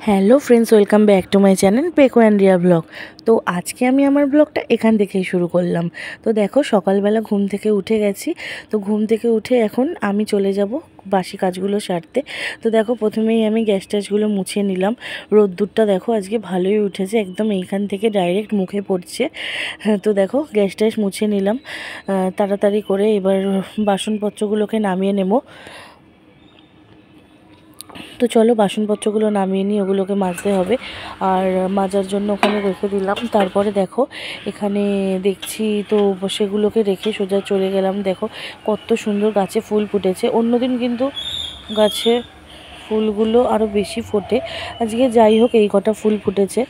Hello friends, welcome back to my channel Peko and Riya vlog. তো আজকে আমি আমার ব্লগটা এখান থেকেই শুরু করলাম। তো দেখো, সকালবেলা ঘুম থেকে উঠে গেছি। তো ঘুম থেকে উঠে এখন আমি চলে যাব বাসি কাজগুলো সারতে। তো দেখো, প্রথমেই আমি গ্যাস ট্যাসগুলো মুছে নিলাম। রোদ্দুরটা দেখো আজকে ভালোই উঠেছে, একদম এইখান থেকে ডাইরেক্ট মুখে পড়ছে। তো দেখো, গ্যাস ট্যাস মুছে নিলাম তাড়াতাড়ি করে। এবার বাসনপত্রগুলোকে নামিয়ে নেব। তো চলো বাসনপত্রগুলো নামিয়ে নিই, ওগুলোকে মাজতে হবে। আর মাজার জন্য ওখানে রেখে দিলাম। তারপরে দেখো, এখানে দেখছি তো সেগুলোকে রেখে সোজা চলে গেলাম। দেখো কত সুন্দর গাছে ফুল ফুটেছে। অন্যদিন কিন্তু গাছে ফুলগুলো আরও বেশি ফোটে, আজকে যাই হোক এই কটা ফুল ফুটেছে।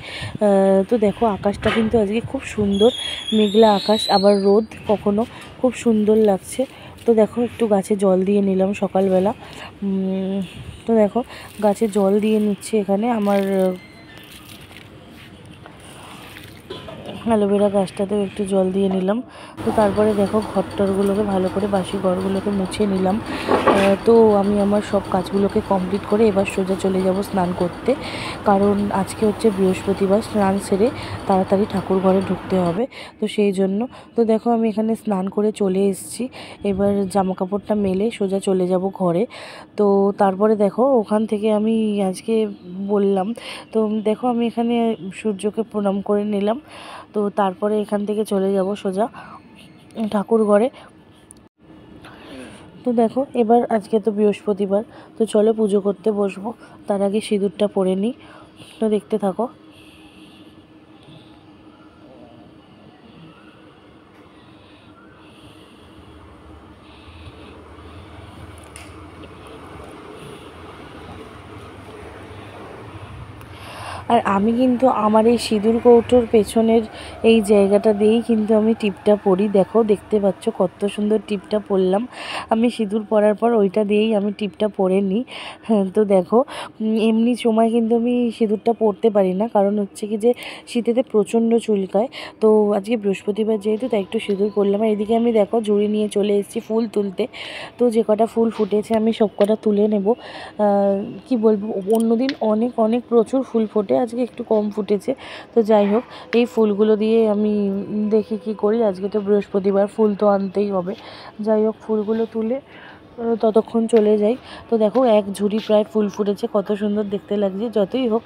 তো দেখো, আকাশটা কিন্তু আজকে খুব সুন্দর, মেঘলা আকাশ, আবার রোদ কখনো, খুব সুন্দর লাগছে। তো দেখো, একটু গাছে জল দিয়ে নিলাম সকালবেলা। তো দেখো, গাছে জল দিয়ে নিচ্ছি এখানে আমার অ্যালোভেরা গাছটাতেও একটু জল দিয়ে নিলাম। তো তারপরে দেখো, ঘরটরগুলোকে ভালো করে, বাসি ঘরগুলোকে মুছে নিলাম। তো আমি আমার সব কাজগুলোকে কমপ্লিট করে এবার সোজা চলে যাব স্নান করতে, কারণ আজকে হচ্ছে বৃহস্পতিবার। স্নান সেরে তাড়াতাড়ি ঠাকুর ঘরে ঢুকতে হবে, তো সেই জন্য। তো দেখো, আমি এখানে স্নান করে চলে এসেছি। এবার জামা কাপড়টা মেলে সোজা চলে যাব ঘরে। তো তারপরে দেখো, ওখান থেকে আমি আজকে বললাম, তো দেখো আমি এখানে সূর্যকে প্রণাম করে নিলাম। তো তারপরে এখান থেকে চলে যাব সোজা ঠাকুর ঘরে। তো দেখো, এবার আজকে তো বৃহস্পতিবার, তো চলো পুজো করতে বসবো। তার আগে সিঁদুরটা পরে নিই। তো দেখতে থাকো। আর আমি কিন্তু আমার এই সিঁদুর কৌটোর পেছনের এই জায়গাটা দিয়েই কিন্তু আমি টিপটা পরি। দেখো, দেখতে পাচ্ছ কত সুন্দর টিপটা পরলাম। আমি সিঁদুর পরার পর ওইটা দিয়েই আমি টিপটা পরে নিই। হ্যাঁ, তো দেখো, এমনি সময় কিন্তু আমি সিঁদুরটা পরতে পারি না, কারণ হচ্ছে কি যে শীতেতে প্রচণ্ড চুলকায়। তো আজকে বৃহস্পতিবার যেহেতু, তাই একটু সিঁদুর পরলাম। আর এদিকে আমি দেখো ঝুড়ি নিয়ে চলে এসেছি ফুল তুলতে। তো যে কটা ফুল ফুটেছে আমি সব কটা তুলে নেব। কি বলবো, অন্যদিন অনেক অনেক প্রচুর ফুল ফোটে, আজকে একটু কম ফুটেছে। তো যাই হোক, এই ফুলগুলো দিয়ে আমি দেখি কি করি। আজকে তো বৃহস্পতিবার, ফুল তো আনতেই হবে। যাই হোক, ফুলগুলো তুলে ততক্ষণ চলে যাই। তো দেখো, এক ঝুড়ি প্রায় ফুল ফুটেছে, কত সুন্দর দেখতে লাগছে। যতই হোক,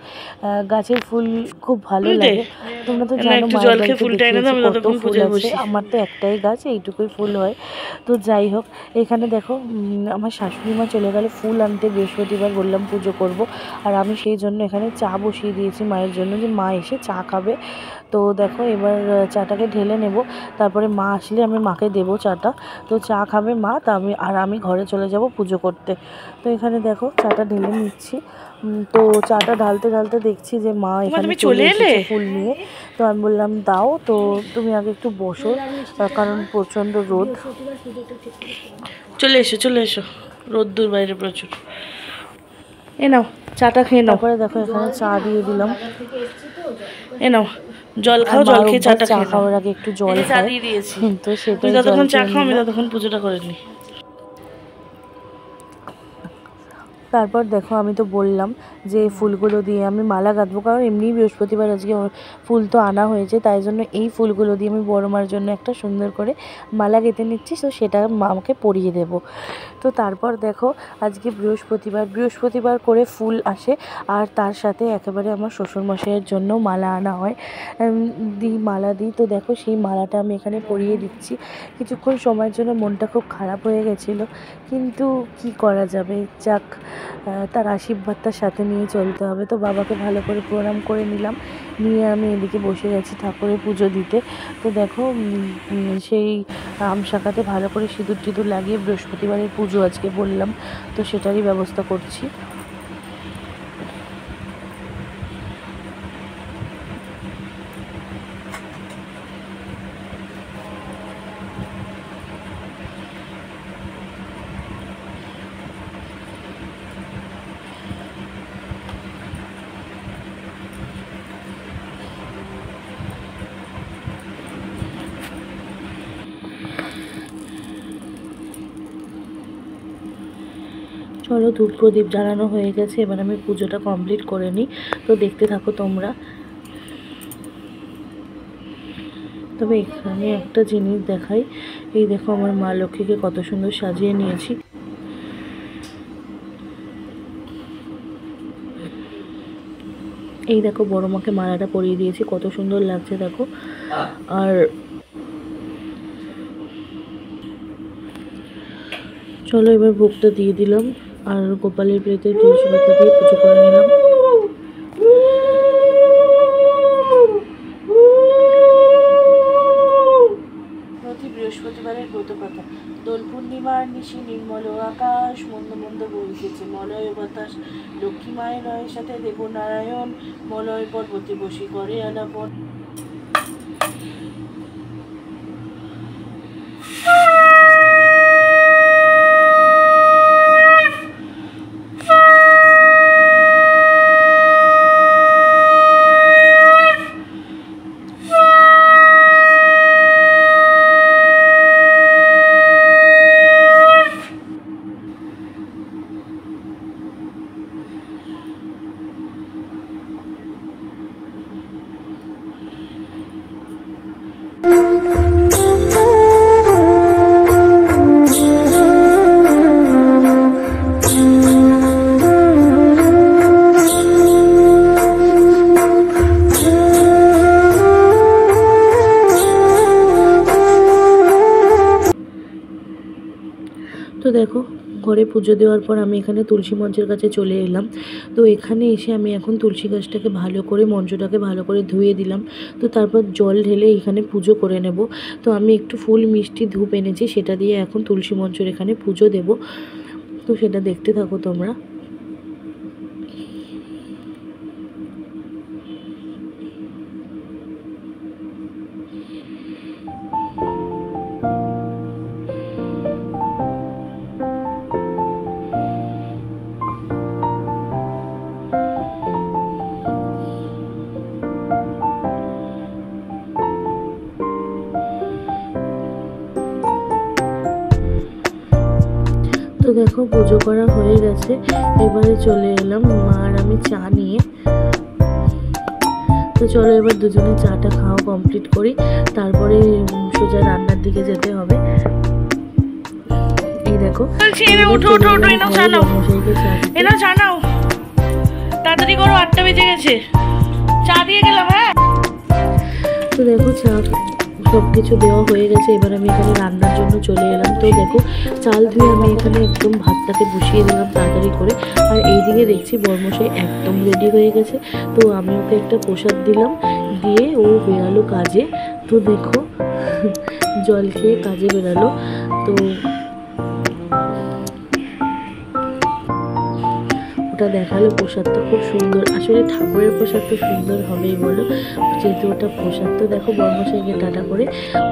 গাছের ফুল খুব ভালো লাগে। তোমরা তো জানো, মায়ের বাড়িতে দেখিয়েছি কত ফুল আছে। আমার তো একটাই গাছ, এইটুকুই ফুল হয়। তো যাই হোক, এখানে দেখো, আমার শাশুড়ি মা চলে গেল ফুল আনতে। বৃহস্পতিবার বললাম পুজো করব, আর আমি সেই জন্য এখানে চা বসিয়ে দিয়েছি মায়ের জন্য, যে মা এসে চা খাবে। তো দেখো, এবার চাটাকে ঢেলে নেব, তারপরে মা আসলে আমি মাকে দেবো চাটা। তো চা খাবে মা, তা আমি ঘরে চলে যাব পুজো করতে। তো এখানে দেখো, চাটা ঢেলে নিচ্ছি। তো চাটা ঢালতে ঢালতে দেখছি যে মা এখানে চলে এসেছে ফুল নিয়ে। তো আমি বললাম দাও, তো তুমি আগে একটু বসো, কারণ প্রচণ্ড রোদ। চলে এসো চলে এসো, রোদ্দুর বাইরে প্রচুর। এ নাও, চাটা খেয়ে নাও। তারপরে দেখো, এখানে চা দিয়ে দিলাম। এ নাও, জল খাও, জল খেয়ে চাটা চা খাওয়ার আগে একটু জল খাই। তো সেটা যতক্ষণ চা খাও আমি ততক্ষণ পুজোটা করে নিই। তারপর দেখো, আমি তো বললাম যে ফুলগুলো দিয়ে আমি মালা গাঁথবো, কারণ এমনিই বৃহস্পতিবার আজকে ফুল তো আনা হয়েছে, তাই জন্য এই ফুলগুলো দিয়ে আমি বড় মার জন্য একটা সুন্দর করে মালা গেঁথে নিচ্ছি। তো সেটা মাকে পরিয়ে দেব। তো তারপর দেখো, আজকে বৃহস্পতিবার করে ফুল আসে, আর তার সাথে একেবারে আমার শ্বশুরমশাইয়ের জন্য মালা আনা হয়। মালা দিই। তো দেখো, সেই মালাটা আমি এখানে পরিয়ে দিচ্ছি। কিছুক্ষণ সময়ের জন্য মনটা খুব খারাপ হয়ে গেছিলো, কিন্তু কি করা যাবে, যাক, তার আশীর্বাদটার সাথে নিয়ে চলতে হবে। তো বাবাকে ভালো করে প্রণাম করে নিলাম, নিয়ে আমি এদিকে বসে গেছি ঠাকুরের পুজো দিতে। তো দেখো, সেই আম শাখাতে ভালো করে সিঁদুর টিঁদুর লাগিয়ে বৃহস্পতিবারের পুজো আজকে বললাম, তো সেটারই ব্যবস্থা করছি। চলো, ধূপ প্রদীপ জ্বালানো হয়ে গেছে, এবার আমি পুজোটা কমপ্লিট করে নিই। তো দেখতে থাকো তোমরা। তবে এখানে একটা জিনিস দেখাই, এই দেখো আমার মা লক্ষ্মীকে কত সুন্দর সাজিয়ে নিয়েছি। এই দেখো বড় মাকে মালাটা পরিয়ে দিয়েছি, কত সুন্দর লাগছে দেখো। আর চলো এবার ভোগটা দিয়ে দিলাম, আর গোপালের প্লেটে তুলসী পাতা দিয়ে পুজো করে নিলাম। প্রতি বৃহস্পতিবারের ব্রতকথা। দোল পূর্ণিমার নিশি নির্মল আকাশ, মন্দ মন্দ বইতেছে মলয় বাতাস। লক্ষ্মী মায়ের রয়ের সাথে দেবনারায়ণ, মলয় পর্বতে বসি করে আলাপন। তো দেখো ঘরে পুজো দেওয়ার পর আমি এখানে তুলসী মঞ্চের কাছে চলে এলাম। তো এখানে এসে আমি এখন তুলসী গাছটাকে ভালো করে, মঞ্চটাকে ভালো করে ধুয়ে দিলাম। তো তারপর জল ঢেলে এখানে পুজো করে নেব। তো আমি একটু ফুল মিষ্টি ধূপ এনেছি, সেটা দিয়ে এখন তুলসী মঞ্চের এখানে পুজো দেব। তো সেটা দেখতে থাকো তোমরা। তো দেখো পুজো করা হয়ে গেছে, এবারে চলে এলাম মা আর আমি চা নিয়ে। তো চলো এবার দুজনে চাটা খাওয়া কমপ্লিট করি, তারপরে সোজা রান্নার দিকে যেতে হবে। এই দেখো তাড়াতাড়ি করো, 8টা বেজে গেছে, চা দিয়ে গেলাম। হ্যাঁ, তো দেখো চা সব কিছু দেওয়া হয়ে গেছে, এবার আমি এখানে রান্নার জন্য চলে এলাম। তো দেখো চাল ধুয়ে আমি এখানে একদম ভাতটাকে বসিয়ে দিলাম তাড়াতাড়ি করে। আর এইদিকে দেখছি বর্মশাই একদম রেডি হয়ে গেছে। তো আমি ওকে একটা প্রসাদ দিলাম, দিয়ে ও বেরালো কাজে। তো দেখো জল খেয়ে কাজে বেরালো। তো ওটা দেখালো প্রসাদটা খুব সুন্দর। আসলে ঠাকুরের প্রসাদ তো সুন্দর হবেই বলো, যেহেতু ওটা প্রসাদ। তো দেখো বর্মশাইকে টাটা করে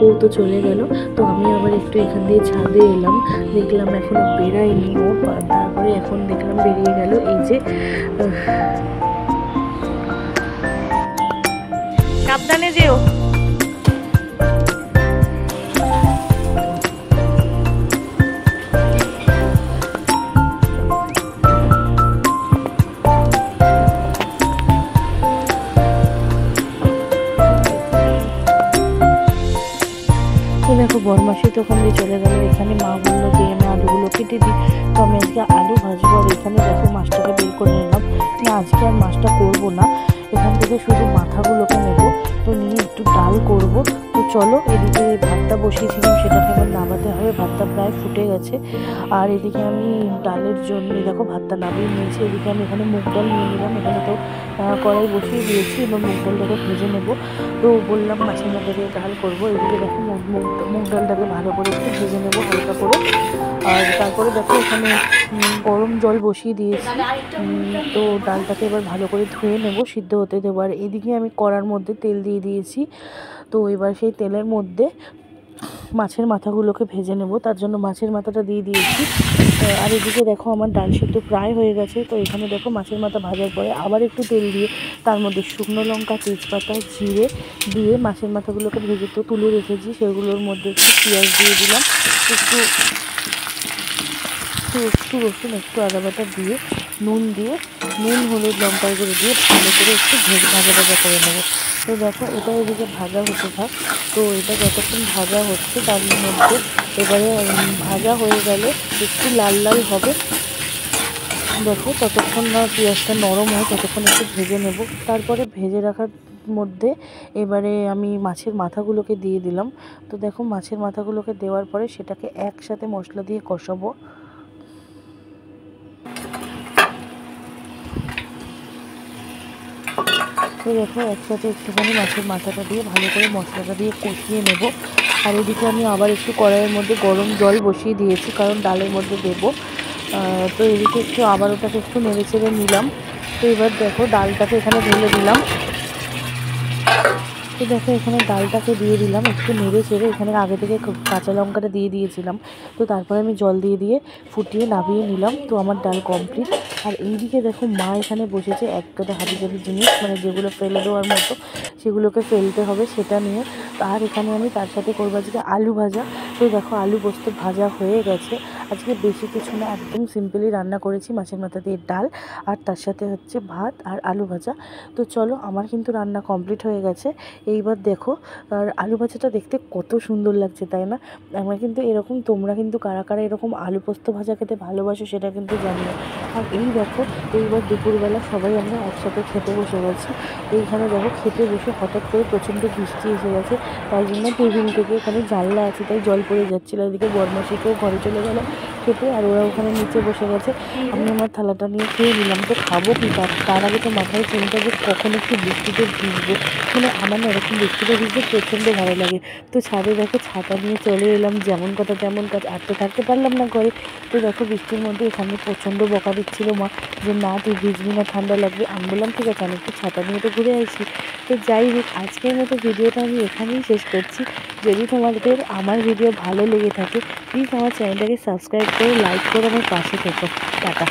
ও তো চলে গেল। তো আমি আবার একটু এখান দিয়ে ছাদে এলাম, দেখলাম এখনো বেরায়নি ও, তারপরে এখন দেখলাম বেরিয়ে গেল। এই যে সাবধানে যেও। দেখো বরমাসি তো ওখান দিয়ে চলে গেল। এখানে মা বললো যে আমি আলুগুলো কেটে দিই। তো আমি আজকে আলু ভাজবো। আর এখানে দেখো মাছটাকে বের করে নিলাম। না, আজকে আর মাছটা করবো না, এখান থেকে শুধু মাথাগুলোকে নেব। তো নিয়ে একটু ডাল করব। তো চলো, এদিকে ভাতটা বসিয়েছিলাম সেটাকে আমার নামাতে হবে। ভাতটা প্রায় ফুটে গেছে। আর এদিকে আমি ডালের জন্য দেখো ভাতটা নামিয়ে নিয়েছি। এদিকে আমি এখানে মুগ ডাল নিয়ে নিলাম। এখানে তো কড়াই বসিয়ে দিয়েছি, এবং মুগ ডালটাকে ভেজে নেব। তো বললাম মাছের মধ্যে দিয়ে ডাল করবো। এদিকে দেখো মুগ ডালটাকে ভালো করে একটু ভেজে নেবো হালকা করে। আর তারপরে দেখো এখানে গরম জল বসিয়ে দিয়েছি। তো ডালটাকে এবার ভালো করে ধুয়ে নেব, সিদ্ধ হতে দেবো। আর এদিকে আমি কড়ার মধ্যে তেল দিয়ে দিয়েছি। তো এবার সেই তেলের মধ্যে মাছের মাথাগুলোকে ভেজে নেব, তার জন্য মাছের মাথাটা দিয়ে দিয়েছি। আর এদিকে দেখো আমার ডাল সিদ্ধ প্রায় হয়ে গেছে। তো এখানে দেখো মাছের মাথা ভাজার পরে আবার একটু তেল দিয়ে তার মধ্যে শুকনো লঙ্কা, তেজপাতা, জিরে দিয়ে মাছের মাথাগুলোকে ভেজে তো তুলে রেখেছি, সেগুলোর মধ্যে একটু পেঁয়াজ দিয়ে দিলাম, একটু একটু রসুন, একটু আদা বাটা দিয়ে নুন দিয়ে নুন, হলুদ, লঙ্কার গুঁড়ো দিয়ে ভালো করে একটু ভাজা ভাজা করে নেবো। তো দেখো এটা এদিকে ভাজা হতে থাক। তো এটা যতক্ষণ ভাজা হচ্ছে তার মধ্যে এবারে ভাজা হয়ে গেলে একটু লাল লাল হবে, দেখো ততক্ষণ না পেঁয়াজটা নরম হয় ততক্ষণ একটু ভেজে নেব। তারপরে ভেজে রাখার মধ্যে এবারে আমি মাছের মাথাগুলোকে দিয়ে দিলাম। তো দেখো মাছের মাথাগুলোকে দেওয়ার পরে সেটাকে একসাথে মশলা দিয়ে কষাবো। তো দেখো একসাথে একটুখানি মাছের মাথাটা দিয়ে ভালো করে মশলাটা দিয়ে কষিয়ে নেব। আর এদিকে আমি আবার একটু কড়াইয়ের মধ্যে গরম জল বসিয়ে দিয়েছি, কারণ ডালের মধ্যে দেবো। তো এদিকে একটু আবার ওটাকে একটু নেড়ে চেড়ে নিলাম। তো এবার দেখো ডালটাকে এখানে ঢেলে দিলাম। তো দেখো এখানে ডালটাকে দিয়ে দিলাম একটু নেড়ে চেড়ে। এখানে আগে থেকে কাঁচা লঙ্কাটা দিয়ে দিয়েছিলাম। তো তারপরে আমি জল দিয়ে ফুটিয়ে নামিয়ে নিলাম। তো আমার ডাল কমপ্লিট। আর এইদিকে দেখো মা এখানে বসেছে একটা হাবিজাবি জিনিস, মানে যেগুলো ফেলে দেওয়ার মতো সেগুলোকে ফেলতে হবে সেটা নিয়ে। আর এখানে আমি তার সাথে করবো আজকে আলু ভাজা। তো দেখো আলু পোস্ত ভাজা হয়ে গেছে। আজকে বেশি কিছু না, একদম সিম্পলি রান্না করেছি, মাছের মাথা দিয়ে ডাল আর তার সাথে হচ্ছে ভাত আর আলু ভাজা। তো চলো আমার কিন্তু রান্না কমপ্লিট হয়ে গেছে। এইবার দেখো আর আলু ভাজাটা দেখতে কত সুন্দর লাগছে, তাই না? আমরা কিন্তু এরকম, তোমরা কিন্তু কারা কারা এরকম আলু পোস্ত ভাজা খেতে ভালোবাসো সেটা কিন্তু জানিও। আর এই দেখো এইবার দুপুরবেলা সবাই আমরা একসাথে খেতে বসে গেছি। এইখানে দেখো খেতে বসে হঠাৎ করে প্রচণ্ড বৃষ্টি এসে গেছে, তাই জন্য টেবিল থেকে এখানে জানলা আছে তাই জল পড়ে যাচ্ছিলো। এদিকে বরমাসিকেও ঘরে চলে গেল খেতে, আর ওরা ওখানে নিচে বসে গেছে। আমি আমার থালাটা নিয়ে খেয়ে নিলাম। তো খাবো কি, তার আগে তো মাথায় চিন্তা যে কখন একটু বৃষ্টিতে ভিজবো। মানে আমার না এরকম বৃষ্টিতে ভিজতে প্রচণ্ড ভালো লাগে। তো ছাদে দেখো ছাতা নিয়ে চলে এলাম, যেমন কথা তেমন কাজ, আর তো থাকতে পারলাম না ঘরে। তো দেখো বৃষ্টির মধ্যে এখানে প্রচণ্ড বকা দিচ্ছিলো মা যে না তুই ভিজবি না, ঠান্ডা লাগবে। আমি বললাম ঠিক আছে আমি একটু ছাতা নিয়ে তো ঘুরে আসি। তো যাই হোক আজকের মতো ভিডিওটা আমি এখানেই শেষ করছি। যদি তোমাদের আমার ভিডিও ভালো লেগে থাকে প্লিজ আমার চ্যানেলটাকে সাবস্ক্রাইব করে লাইক করে আমার পাশে থেকো। টাটা।